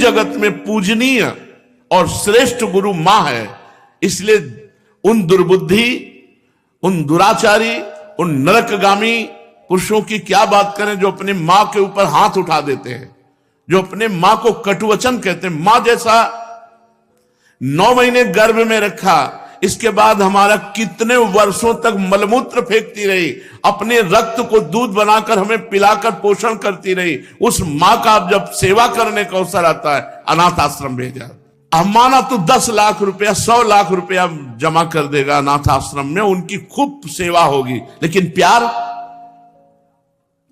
जगत में पूजनीय और श्रेष्ठ गुरु मां है। इसलिए उन दुर्बुद्धि, उन दुराचारी, उन नरकगामी पुरुषों की क्या बात करें जो अपने मां के ऊपर हाथ उठा देते हैं, जो अपने मां को कटुवचन कहते हैं। मां जैसा 9 महीने गर्भ में रखा, इसके बाद हमारा कितने वर्षों तक मलमूत्र फेंकती रही, अपने रक्त को दूध बनाकर हमें पिलाकर पोषण करती रही, उस मां का जब सेवा करने का अवसर आता है, अनाथ आश्रम भेजा। माना तो 10 लाख रुपया, 100 लाख रुपया जमा कर देगा अनाथ आश्रम में, उनकी खूब सेवा होगी। लेकिन प्यार,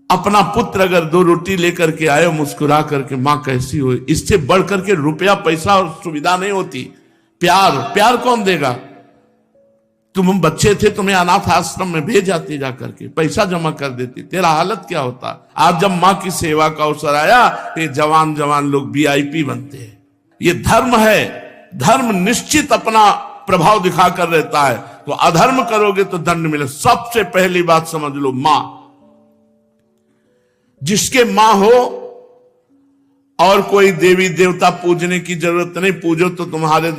अपना पुत्र अगर 2 रोटी लेकर के आए मुस्कुरा करके, मां कैसी हो, इससे बढ़ करके रुपया पैसा और सुविधा नहीं होती। प्यार कौन देगा? तुम बच्चे थे, तुम्हें अनाथ आश्रम में भेज जाती, जाकर के पैसा जमा कर देती, तेरा हालत क्या होता। आज जब मां की सेवा का अवसर आया, ये जवान जवान लोग VIP बनते हैं। ये धर्म है, धर्म निश्चित अपना प्रभाव दिखाकर रहता है। तो अधर्म करोगे तो दंड मिले। सबसे पहली बात समझ लो, मां, जिसके मां हो और कोई देवी देवता पूजने की जरूरत नहीं, पूजो तो तुम्हारे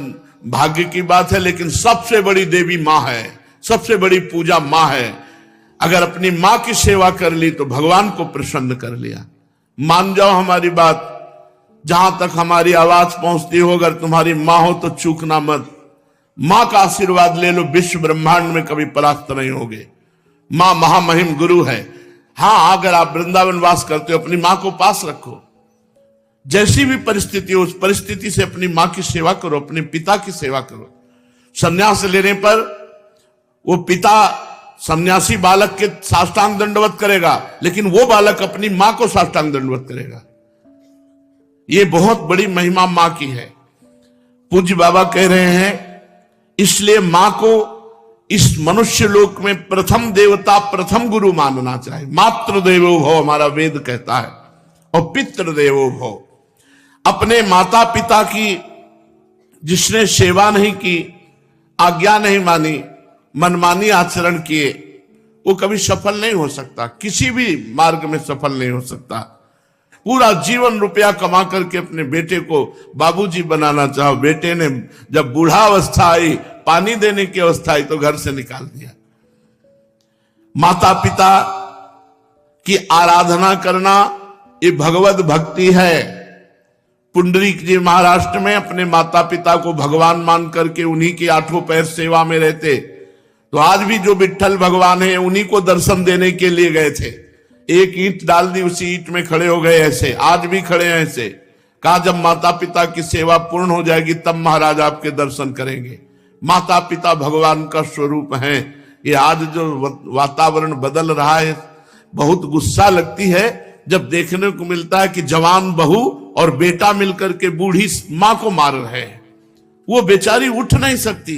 भाग्य की बात है, लेकिन सबसे बड़ी देवी मां है, सबसे बड़ी पूजा मां है। अगर अपनी मां की सेवा कर ली तो भगवान को प्रसन्न कर लिया। मान जाओ हमारी बात, जहां तक हमारी आवाज पहुंचती हो, अगर तुम्हारी मां हो तो चूकना मत। मां का आशीर्वाद ले लो, विश्व ब्रह्मांड में कभी परास्त नहीं होगे। मां महामहिम गुरु है। हां, अगर आप वृंदावन वास करते हो, अपनी मां को पास रखो। जैसी भी परिस्थिति हो, उस परिस्थिति से अपनी मां की सेवा करो, अपने पिता की सेवा करो। संन्यास लेने पर वो पिता सन्यासी बालक के साष्टांग दंडवत करेगा, लेकिन वो बालक अपनी मां को साष्टांग दंडवत करेगा। ये बहुत बड़ी महिमा मां की है। पूज्य बाबा कह रहे हैं, इसलिए मां को इस मनुष्य लोक में प्रथम देवता, प्रथम गुरु मानना चाहिए। मातृ देवो भव हमारा वेद कहता है, और पितृ देवो भव। अपने माता पिता की जिसने सेवा नहीं की, आज्ञा नहीं मानी, मनमानी आचरण किए, वो कभी सफल नहीं हो सकता, किसी भी मार्ग में सफल नहीं हो सकता। पूरा जीवन रुपया कमा करके अपने बेटे को बाबूजी बनाना चाहो, बेटे ने जब बूढ़ा अवस्था आई, पानी देने की अवस्था आई, तो घर से निकाल दिया। माता पिता की आराधना करना ये भगवत भक्ति है। पुंडरीक जी महाराष्ट्र में अपने माता पिता को भगवान मान करके उन्हीं के 8 पैर सेवा में रहते। तो आज भी जो विट्ठल भगवान है, उन्हीं को दर्शन देने के लिए गए थे। एक ईंट डाल दी, उसी ईंट में खड़े हो गए। ऐसे आज भी खड़े हैं। ऐसे कहा, जब माता पिता की सेवा पूर्ण हो जाएगी तब महाराज आपके दर्शन करेंगे। माता पिता भगवान का स्वरूप है। ये आज जो वातावरण बदल रहा है, बहुत गुस्सा लगती है जब देखने को मिलता है कि जवान बहू और बेटा मिलकर के बूढ़ी मां को मार रहे हैं। वो बेचारी उठ नहीं सकती,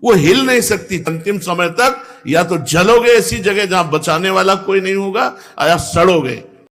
वो हिल नहीं सकती। अंतिम समय तक या तो जलोगे ऐसी जगह जहां बचाने वाला कोई नहीं होगा, या सड़ोगे।